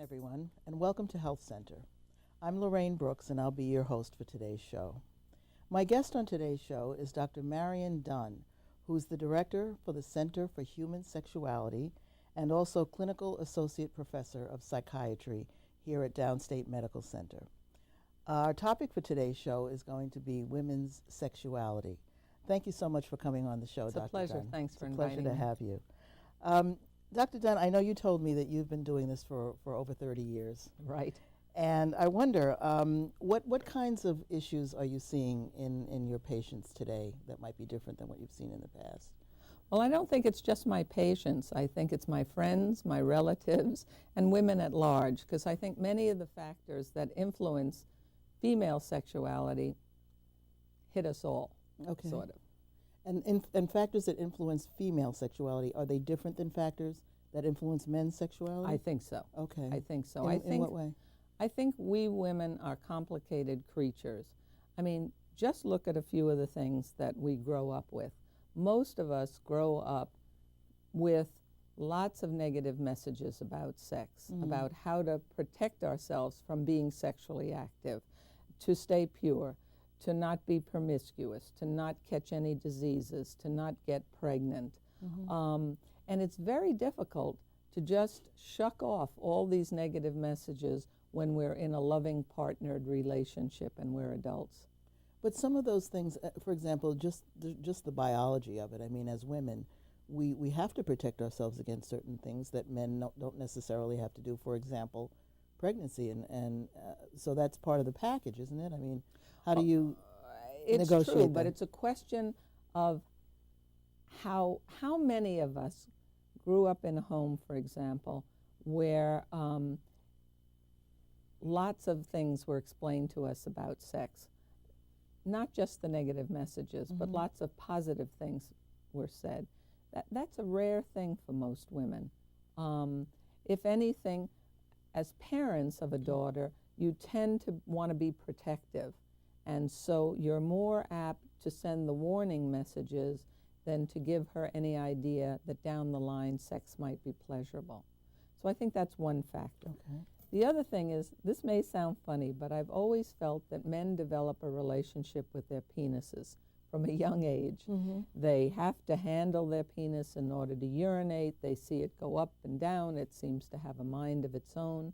everyone, and welcome to Health Center. I'm Lorraine Brooks, and I'll be your host for today's show. My guest on today's show is Dr. Marian Dunn, who's the director for the Center for Human Sexuality and also clinical associate professor of psychiatry here at Downstate Medical Center. Our topic for today's show is going to be women's sexuality. Thank you so much for coming on the show, Dr. Dunn. It's a pleasure. Thanks for inviting It's me. a pleasure to have you. Dr. Dunn, I know you told me that you've been doing this for over 30 years. Right. And I wonder, what kinds of issues are you seeing in your patients today that might be different than what you've seen in the past? Well, I don't think it's just my patients. I think it's my friends, my relatives, and women at large, because I think many of the factors that influence female sexuality hit us all, sort of. And factors that influence female sexuality, are they different than factors that influence men's sexuality? I think so. Okay. I think so. In what way? I think we women are complicated creatures. I mean, just look at a few of the things that we grow up with. Most of us grow up with lots of negative messages about sex, about how to protect ourselves from being sexually active, to stay pure, to not be promiscuous, to not catch any diseases, to not get pregnant. And it's very difficult to just shuck off all these negative messages when we're in a loving partnered relationship and we're adults. But some of those things, for example, just the biology of it, I mean, as women, we have to protect ourselves against certain things that men don't necessarily have to do. For example, pregnancy, and so that's part of the package, isn't it? I mean, how do you negotiate It's true, that? but it's a question of how many of us grew up in a home, for example, where lots of things were explained to us about sex. Not just the negative messages, but lots of positive things were said. That's a rare thing for most women. If anything, as parents of a daughter, you tend to want to be protective. And so you're more apt to send the warning messages than to give her any idea that down the line sex might be pleasurable. So I think that's one factor. Okay. The other thing is, this may sound funny, but I've always felt that men develop a relationship with their penises from a young age. They have to handle their penis in order to urinate. They see it go up and down. It seems to have a mind of its own.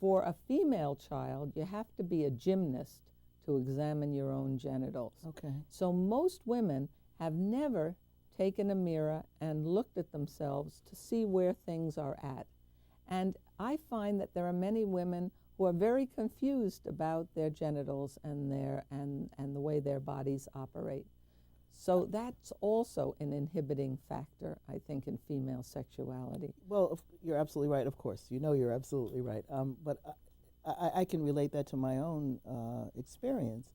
For a female child, you have to be a gymnast to examine your own genitals. Okay. So most women have never taken a mirror and looked at themselves to see where things are at. And I find that there are many women who are very confused about their genitals and the way their bodies operate. So that's also an inhibiting factor, I think, in female sexuality. Well, you're absolutely right, of course. You know you're absolutely right. But I can relate that to my own experience,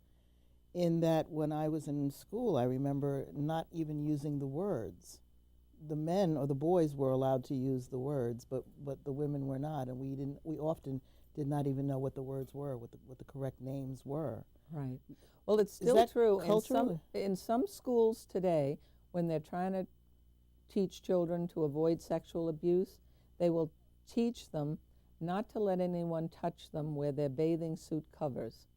in that when I was in school, I remember not even using the words. The men or the boys were allowed to use the words, but the women were not, and we often did not even know what the words were, what the correct names were. Right. Well, it's still true in some schools today, when they're trying to teach children to avoid sexual abuse, they will teach them not to let anyone touch them where their bathing suit covers.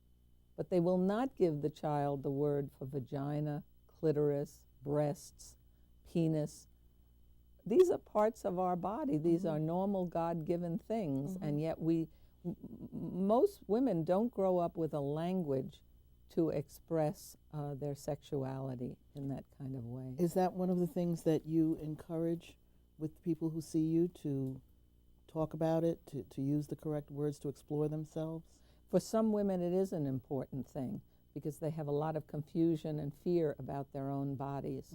But they will not give the child the word for vagina, clitoris, breasts, penis. These are parts of our body. These are normal God-given things, and yet most women don't grow up with a language to express their sexuality in that kind of way. Is that one of the things that you encourage with people who see you, to talk about it, to use the correct words to explore themselves? For some women, it is an important thing because they have a lot of confusion and fear about their own bodies.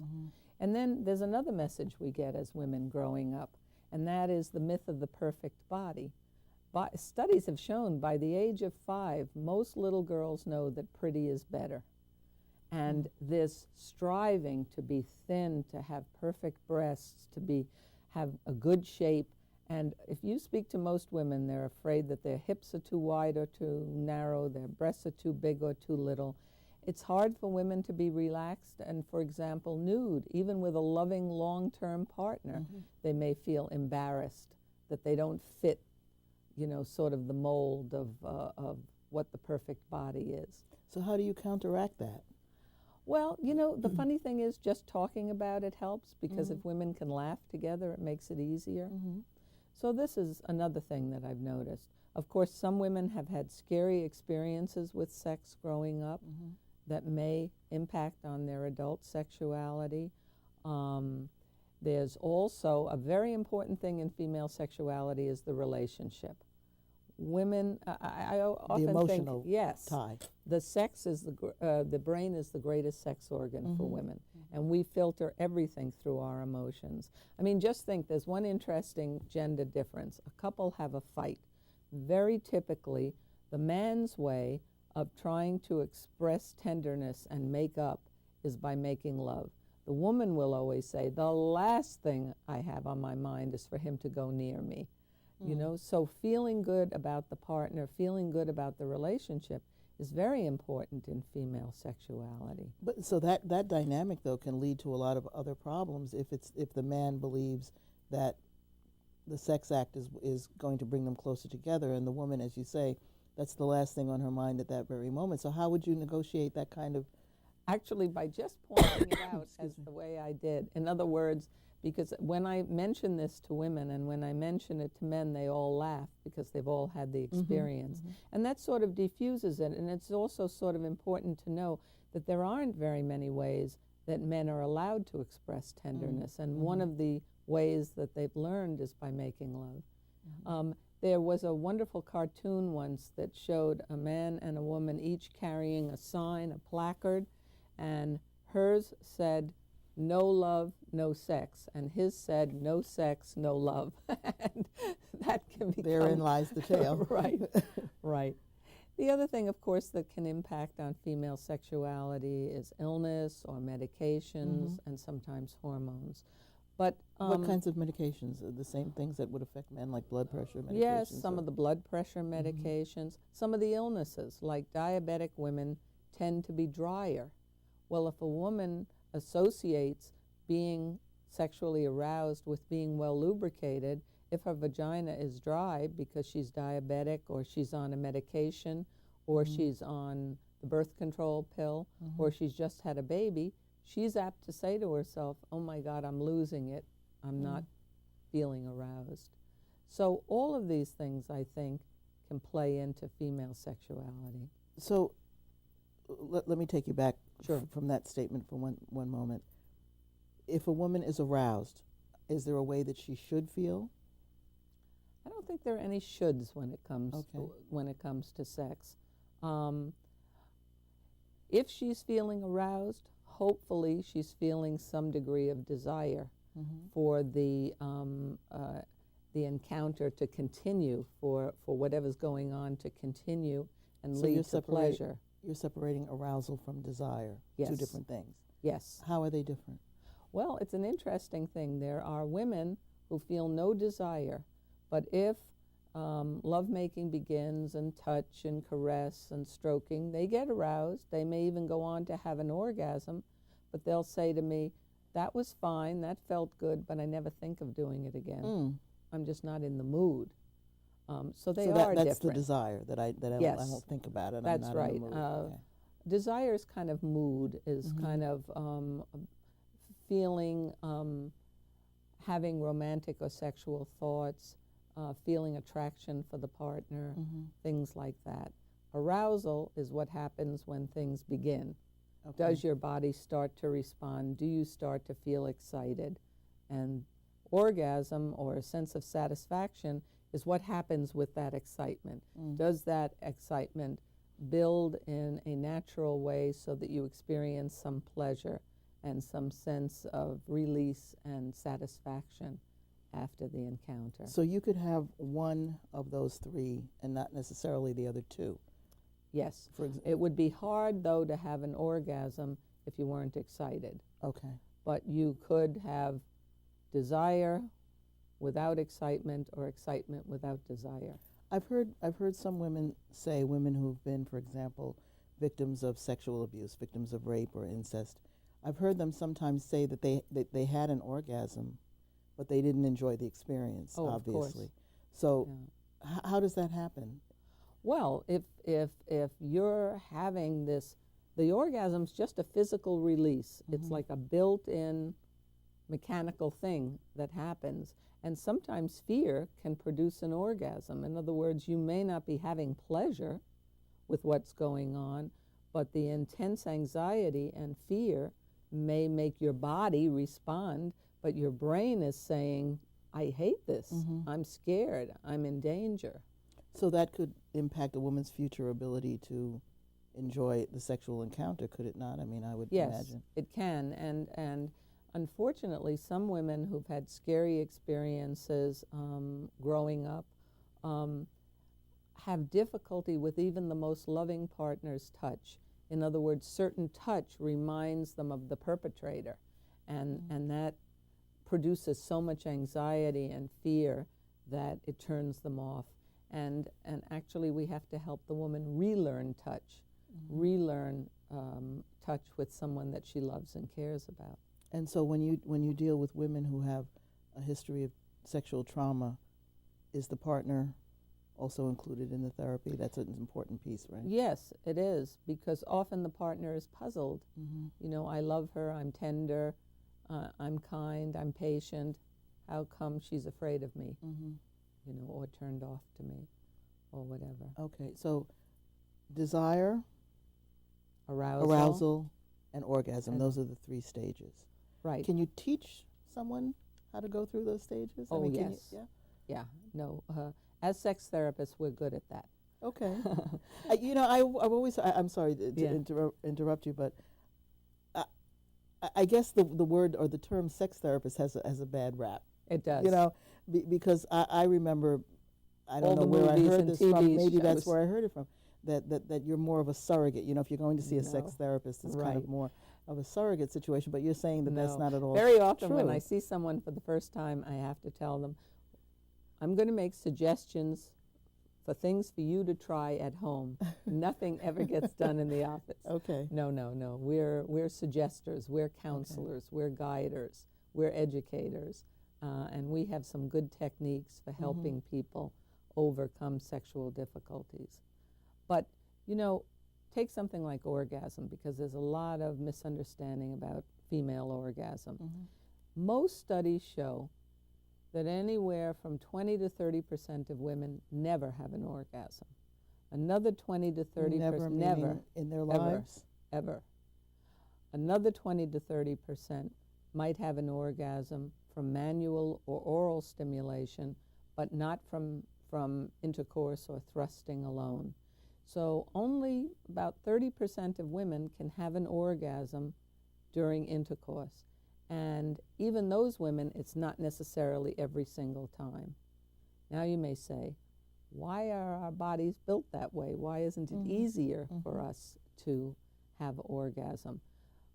And then there's another message we get as women growing up, and that is the myth of the perfect body. Studies have shown by the age of 5, most little girls know that pretty is better. And this striving to be thin, to have perfect breasts, to have a good shape. And if you speak to most women, they're afraid that their hips are too wide or too narrow, their breasts are too big or too little. It's hard for women to be relaxed and, for example, nude. Even with a loving long-term partner, they may feel embarrassed that they don't fit, sort of the mold of what the perfect body is. So how do you counteract that? Well, the funny thing is just talking about it helps, because if women can laugh together, it makes it easier. So this is another thing that I've noticed. Of course, some women have had scary experiences with sex growing up that may impact on their adult sexuality. There's also a very important thing in female sexuality is the relationship. Women, I often the emotional think, yes, tie. the sex is the brain is the greatest sex organ for women, and we filter everything through our emotions. I mean, just think, there's one interesting gender difference. A couple have a fight. Very typically, the man's way of trying to express tenderness and make up is by making love. The woman will always say, the last thing I have on my mind is for him to go near me. So feeling good about the partner, feeling good about the relationship is very important in female sexuality. But so that dynamic though can lead to a lot of other problems if the man believes that the sex act is going to bring them closer together, and the woman, as you say, that's the last thing on her mind at that very moment. So how would you negotiate that kind of? Actually, by just pointing it out as the way I did. In other words, because when I mention this to women and when I mention it to men, they all laugh because they've all had the experience. And that sort of diffuses it. And it's also sort of important to know that there aren't very many ways that men are allowed to express tenderness. And one of the ways that they've learned is by making love. There was a wonderful cartoon once that showed a man and a woman each carrying a sign, a placard, and hers said, "No love, no sex," and his said, "No sex, no love." And that can become... Therein lies the tale. Right, right. The other thing, of course, that can impact on female sexuality is illness or medications and sometimes hormones. But what kinds of medications? Are the same things that would affect men, like blood pressure medications? Yes, some of the blood pressure medications. Some of the illnesses, like diabetic women, tend to be drier. Well, if a woman associates being sexually aroused with being well lubricated, if her vagina is dry because she's diabetic or she's on a medication or she's on the birth control pill or she's just had a baby, she's apt to say to herself, "Oh my God, I'm losing it. I'm not feeling aroused." So all of these things, I think, can play into female sexuality. So let me take you back Sure. from that statement for one moment. If a woman is aroused, is there a way that she should feel? I don't think there are any shoulds when it comes Okay. when it comes to sex. If she's feeling aroused, hopefully she's feeling some degree of desire for the encounter to continue, for whatever's going on to continue and So lead to pleasure. You're separating arousal from desire. Yes. Two different things. Yes. How are they different? Well, it's an interesting thing. There are women who feel no desire, but if lovemaking begins and touch and caress and stroking, they get aroused. They may even go on to have an orgasm, but they'll say to me, "That was fine, that felt good, but I never think of doing it again. I'm just not in the mood." So they are that's different. the desire that I Yes. won't think about it. That's I'm not right. In the mood. Okay. Desire is kind of mood, is kind of feeling, having romantic or sexual thoughts, feeling attraction for the partner, things like that. Arousal is what happens when things begin. Okay. Does your body start to respond? Do you start to feel excited? And orgasm, or a sense of satisfaction, is what happens with that excitement. Does that excitement build in a natural way so that you experience some pleasure and some sense of release and satisfaction after the encounter? So you could have one of those three and not necessarily the other two. Yes. For example. It would be hard, though, to have an orgasm if you weren't excited. Okay. But you could have desire without excitement, or excitement without desire. I've heard some women say, women who've been, for example, victims of sexual abuse, victims of rape or incest. I've heard them sometimes say that they had an orgasm, but they didn't enjoy the experience, Oh, obviously. of course. So Yeah. how does that happen? Well, if you're having this, the orgasm's just a physical release. It's like a built-in mechanical thing that happens. And sometimes fear can produce an orgasm. In other words, you may not be having pleasure with what's going on, but the intense anxiety and fear may make your body respond, but your brain is saying, I hate this, I'm scared, I'm in danger. So that could impact a woman's future ability to enjoy the sexual encounter, could it not? I mean, I would Yes, imagine. it can, and unfortunately, some women who've had scary experiences growing up have difficulty with even the most loving partner's touch. In other words, certain touch reminds them of the perpetrator, and that produces so much anxiety and fear that it turns them off. And actually, we have to help the woman relearn touch, relearn touch with someone that she loves and cares about. And so when you deal with women who have a history of sexual trauma, is the partner also included in the therapy? That's an important piece, right? Yes, it is, because often the partner is puzzled. You know, I love her, I'm tender, I'm kind, I'm patient. How come she's afraid of me? You know, or turned off to me, or whatever. Okay, so desire, Arousal, and orgasm, and- those are the 3 stages. right. Can you teach someone how to go through those stages? Oh, can you- yes. Yeah, no, as sex therapists, we're good at that. Okay. You know, I've always, I'm sorry to Yeah. interrupt you, but I guess the word or the term sex therapist has a bad rap. It does. You know, because I remember, I don't All know the where I movies heard and this from. TV Maybe that's shows. where I heard it from. That you're more of a surrogate. You know, if you're going to see a sex No. therapist, it's kind of Right. more of a surrogate situation. But you're saying that that's No. not at all Very often when true. I see someone for the first time, I have to tell them, I'm going to make suggestions for things for you to try at home. Nothing ever gets done in the office. Okay. No. We're suggesters, we're counselors, we're guiders, we're educators, and we have some good techniques for helping people overcome sexual difficulties. But, you know, take something like orgasm, because there's a lot of misunderstanding about female orgasm. Most studies show that anywhere from 20 to 30% of women never have an orgasm. Another 20 to 30%, Never in their lives. ever. Another 20 to 30% might have an orgasm from manual or oral stimulation, but not from intercourse or thrusting alone. So only about 30% of women can have an orgasm during intercourse. And even those women, it's not necessarily every single time. Now you may say, why are our bodies built that way? Why isn't it easier for us to have orgasm?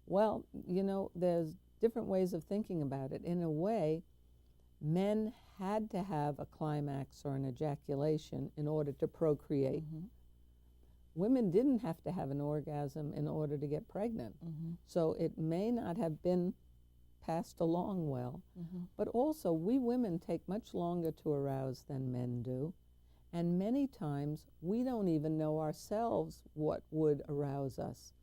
Well, you know, there's different ways of thinking about it. In a way, men had to have a climax or an ejaculation in order to procreate. Women didn't have to have an orgasm in order to get pregnant. So it may not have been passed along well. But also, we women take much longer to arouse than men do. And many times, we don't even know ourselves what would arouse us.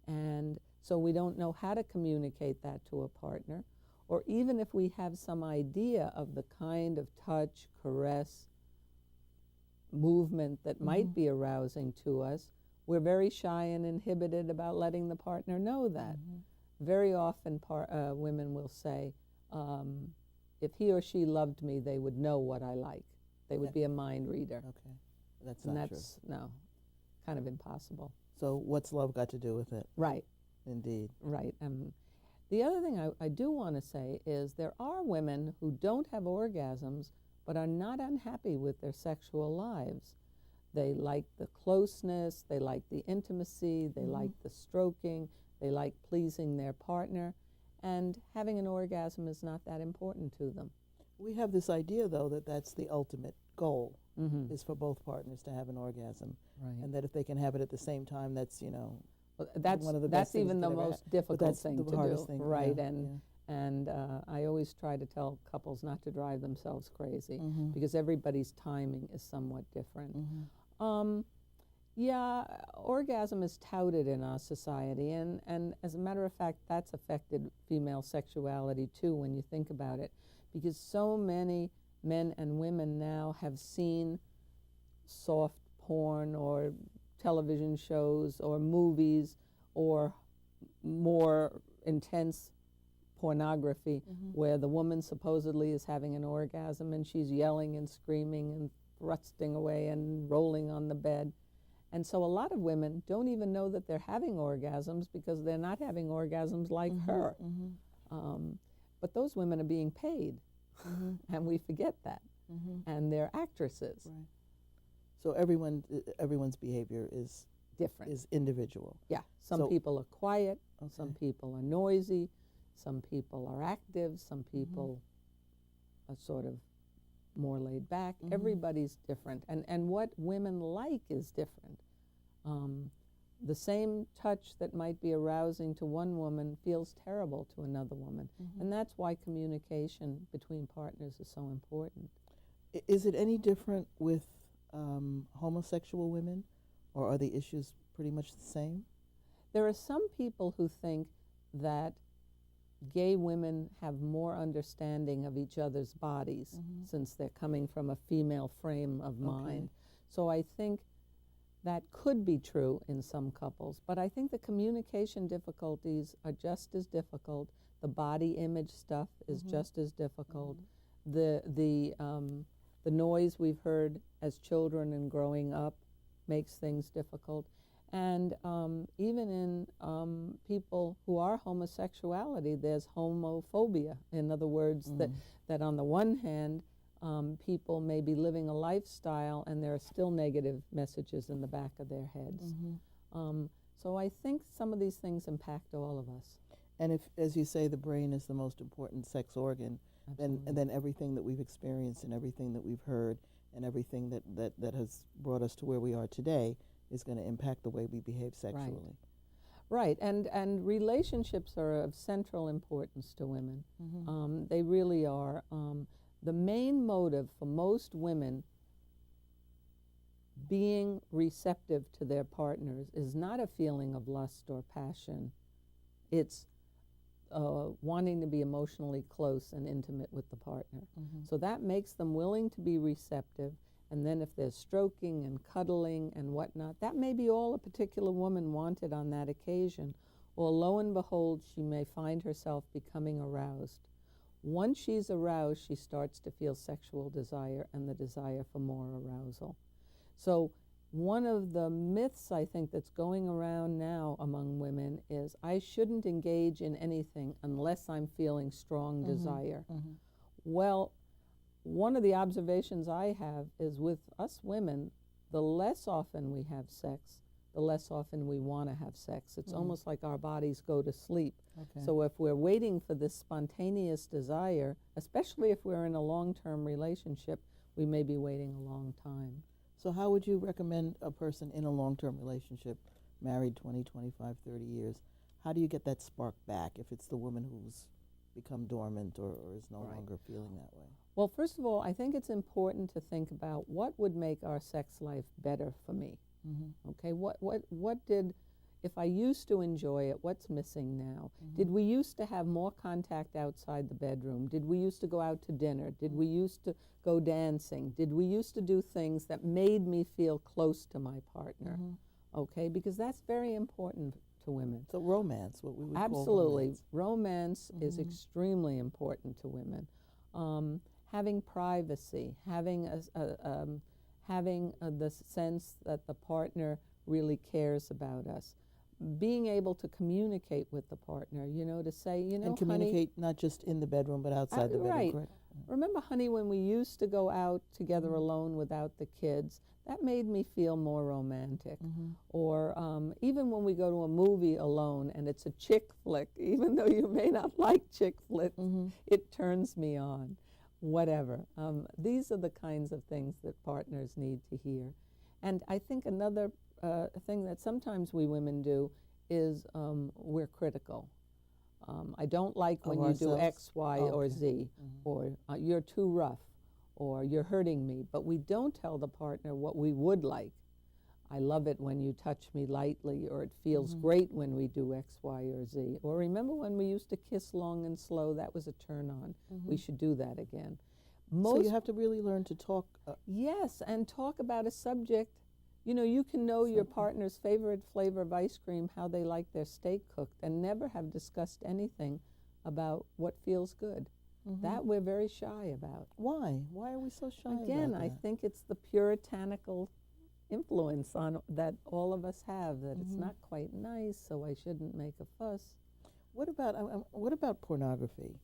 And so we don't know how to communicate that to a partner. Or even if we have some idea of the kind of touch, caress, movement that might be arousing to us, we're very shy and inhibited about letting the partner know that. Very often women will say, if he or she loved me, they would know what I like. They would be a mind reader. Okay. That's And not that's, no, kind of impossible. So what's love got to do with it? Right, Indeed. right. The other thing I do want to say is there are women who don't have orgasms but are not unhappy with their sexual lives. They like the closeness, they like the intimacy, they like the stroking, they like pleasing their partner, and having an orgasm is not that important to them. We have this idea, though, that that's the ultimate goal, is for both partners to have an orgasm. Right. And that if they can have it at the same time, that's, you know, Well, that's one of the best things even that the could ever most but difficult that's thing the to hardest do, thing, right? yeah, And And I always try to tell couples not to drive themselves crazy Mm-hmm. because everybody's timing is somewhat different. Mm-hmm. Yeah, orgasm is touted in our society, and as a matter of fact, that's affected female sexuality too when you think about it, because so many men and women now have seen soft porn or television shows or movies or more intense pornography where the woman supposedly is having an orgasm and she's yelling and screaming and thrusting away and rolling on the bed. And so a lot of women don't even know that they're having orgasms because they're not having orgasms like her. But those women are being paid, and we forget that. And they're actresses. Right. So everyone's behavior is Different. is individual. Yeah, some So- people are quiet, some Okay. people are noisy, some people are active, some people are sort of more laid back. Everybody's different, and what women like is different. The same touch that might be arousing to one woman feels terrible to another woman, and that's why communication between partners is so important. Is it any different with homosexual women, or are the issues pretty much the same? There are some people who think that gay women have more understanding of each other's bodies since they're coming from a female frame of mind. So I think that could be true in some couples, but I think the communication difficulties are just as difficult. The body image stuff is just as difficult. The noise we've heard as children and growing up makes things difficult. And even in people who are homosexuality, there's homophobia. In other words, that on the one hand, people may be living a lifestyle and there are still negative messages in the back of their heads. So I think some of these things impact all of us. And if, as you say, the brain is the most important sex organ, then everything that we've experienced and everything that we've heard and everything that has brought us to where we are today is going to impact the way we behave sexually. Right, and relationships are of central importance to women. They really are. The main motive for most women being receptive to their partners is not a feeling of lust or passion. It's wanting to be emotionally close and intimate with the partner. So that makes them willing to be receptive. And then if there's stroking and cuddling and whatnot, that may be all a particular woman wanted on that occasion. Or lo and behold, she may find herself becoming aroused. Once she's aroused, she starts to feel sexual desire and the desire for more arousal. So one of the myths I think that's going around now among women is I shouldn't engage in anything unless I'm feeling strong desire. Well, one of the observations I have is with us women, the less often we have sex, the less often we want to have sex. It's almost like our bodies go to sleep. So if we're waiting for this spontaneous desire, especially if we're in a long-term relationship, we may be waiting a long time. So how would you recommend a person in a long-term relationship, married 20, 25, 30 years, how do you get that spark back if it's the woman who's become dormant or is no longer feeling that way? Well, first of all, I think it's important to think about what would make our sex life better for me. Okay, what did, if I used to enjoy it, what's missing now? Did we used to have more contact outside the bedroom? Did we used to go out to dinner? Did we used to go dancing? Did we used to do things that made me feel close to my partner? Okay, because that's very important to women. So romance, what we would call Absolutely. Romance is extremely important to women. Having privacy, having the sense that the partner really cares about us, being able to communicate with the partner, to say, and communicate honey, not just in the bedroom but outside the bedroom. Right. Correct? Remember, honey, when we used to go out together alone without the kids, that made me feel more romantic. Or even when we go to a movie alone and it's a chick flick, even though you may not like chick flicks, it turns me on. Whatever. These are the kinds of things that partners need to hear. And I think another thing that sometimes we women do is we're critical. I don't like when Of you do ourselves? X, Y, or Okay. Z, or you're too rough, or you're hurting me. But we don't tell the partner what we would like. I love it when you touch me lightly, or it feels great when we do X, Y, or Z. Or remember when we used to kiss long and slow? That was a turn on. We should do that again. So you have to really learn to talk. Yes, and talk about a subject. You know, you can know your partner's favorite flavor of ice cream, how they like their steak cooked, and never have discussed anything about what feels good. That we're very shy about. Why? Why are we so shy Again, about I that? think it's the puritanical influence on that all of us have, that it's not quite nice, so I shouldn't make a fuss. What about pornography?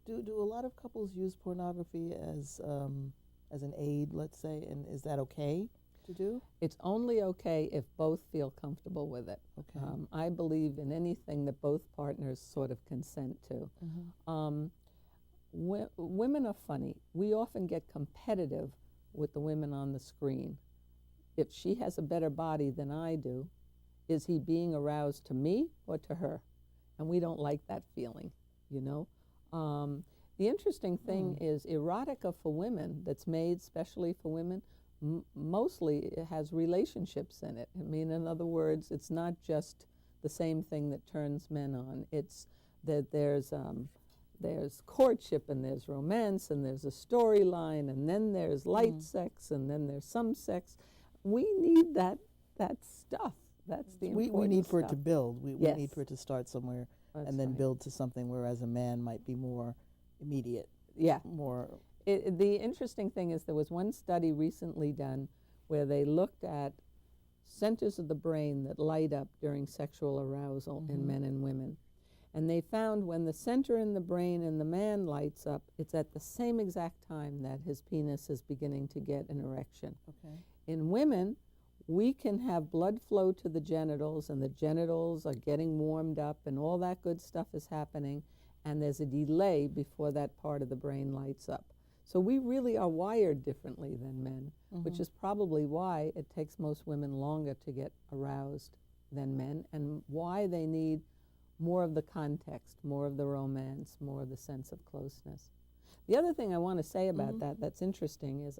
Do a lot of couples use pornography as an aid, let's say, and is that okay to do? It's only okay if both feel comfortable with it. Okay. I believe in anything that both partners sort of consent to. Women are funny. We often get competitive with the women on the screen. If she has a better body than I do, is he being aroused to me or to her? And we don't like that feeling, you know? The interesting thing is erotica for women that's made specially for women, mostly it has relationships in it. I mean, in other words, it's not just the same thing that turns men on. It's that there's courtship, and there's romance, and there's a storyline, and then there's light sex, and then there's some sex. We need that stuff. That's the important we need for it stuff. to build. We Yes. need for it to start somewhere That's and then right. build to something, whereas a man might be more immediate, Yeah. more. The interesting thing is there was one study recently done where they looked at centers of the brain that light up during sexual arousal in men and women. And they found when the center in the brain in the man lights up, it's at the same exact time that his penis is beginning to get an erection. Okay. In women, we can have blood flow to the genitals, and the genitals are getting warmed up, and all that good stuff is happening, and there's a delay before that part of the brain lights up. So we really are wired differently than men, which is probably why it takes most women longer to get aroused than men, and why they need more of the context, more of the romance, more of the sense of closeness. The other thing I want to say about that's interesting is,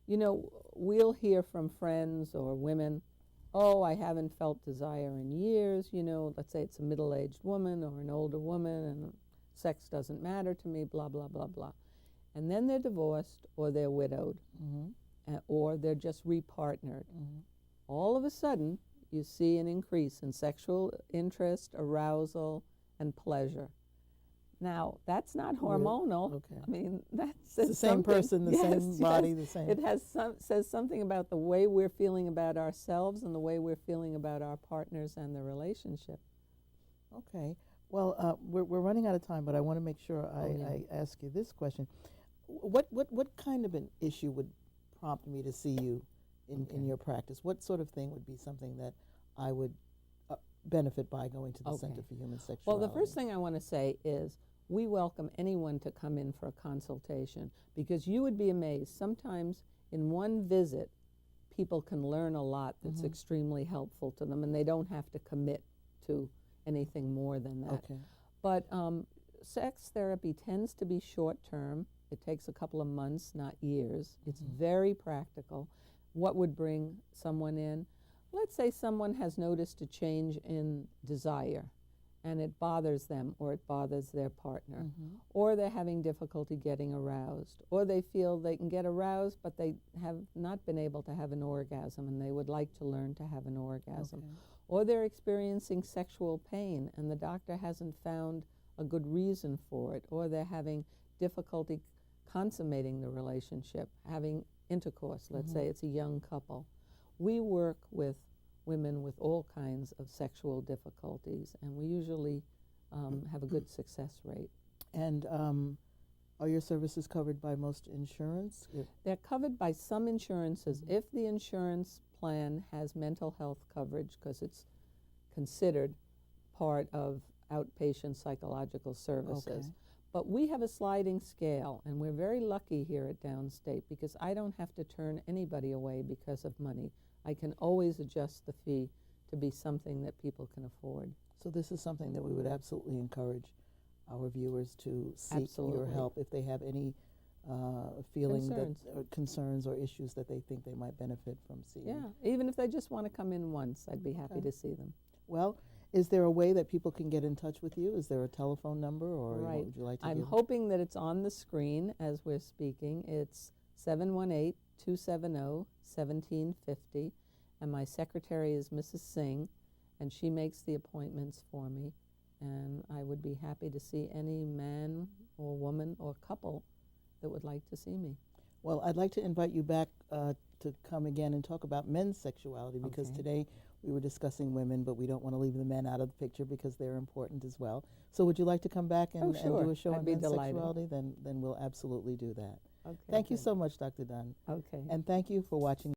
you know, we'll hear from friends or women, oh, I haven't felt desire in years, you know, let's say it's a middle-aged woman or an older woman, and sex doesn't matter to me, blah, blah, blah, blah. And then they're divorced, or they're widowed, or they're just repartnered. All of a sudden, you see an increase in sexual interest, arousal, and pleasure. Now, that's not hormonal. Okay. I mean, that's The same person, the same body, the same. It says something about the way we're feeling about ourselves and the way we're feeling about our partners and the relationship. Okay. Well, we're running out of time, but I want to make sure I ask you this question. What kind of an issue would prompt me to see you in your practice? What sort of thing would be something that I would benefit by going to the Center for Human Sexuality? Well, the first thing I want to say is we welcome anyone to come in for a consultation, because you would be amazed. Sometimes in one visit, people can learn a lot that's extremely helpful to them, and they don't have to commit to anything more than that. Okay. But sex therapy tends to be short-term. It takes a couple of months, not years. It's very practical. What would bring someone in? Let's say someone has noticed a change in desire, and it bothers them, or it bothers their partner, or they're having difficulty getting aroused, or they feel they can get aroused, but they have not been able to have an orgasm, and they would like to learn to have an orgasm. Or they're experiencing sexual pain, and the doctor hasn't found a good reason for it, or they're having difficulty consummating the relationship, having intercourse. Let's say it's a young couple. We work with women with all kinds of sexual difficulties, and we usually have a good success rate. And are your services covered by most insurance? They're covered by some insurances if the insurance plan has mental health coverage, because it's considered part of outpatient psychological services. Okay. But we have a sliding scale, and we're very lucky here at Downstate, because I don't have to turn anybody away because of money. I can always adjust the fee to be something that people can afford. So this is something that we would absolutely encourage our viewers to seek your Absolutely. help if they have any feeling Concerns. that or concerns or issues that they think they might benefit from seeing. Yeah, even if they just want to come in once, I'd be happy Okay. to see them. Well, is there a way that people can get in touch with you? Is there a telephone number, or what Right. would you like to I'm give? hoping that it's on the screen as we're speaking. It's 718-270-1750, and my secretary is Mrs. Singh, and she makes the appointments for me. And I would be happy to see any man or woman or couple that would like to see me. Well, I'd like to invite you back to come again and talk about men's sexuality, because Okay. today we were discussing women, but we don't want to leave the men out of the picture because they're important as well. So would you like to come back and, sure. and do a show I'd on be men's delighted. sexuality? Then we'll absolutely do that. Okay. Thank you good. so much, Dr. Dunn. Okay. And thank you for watching.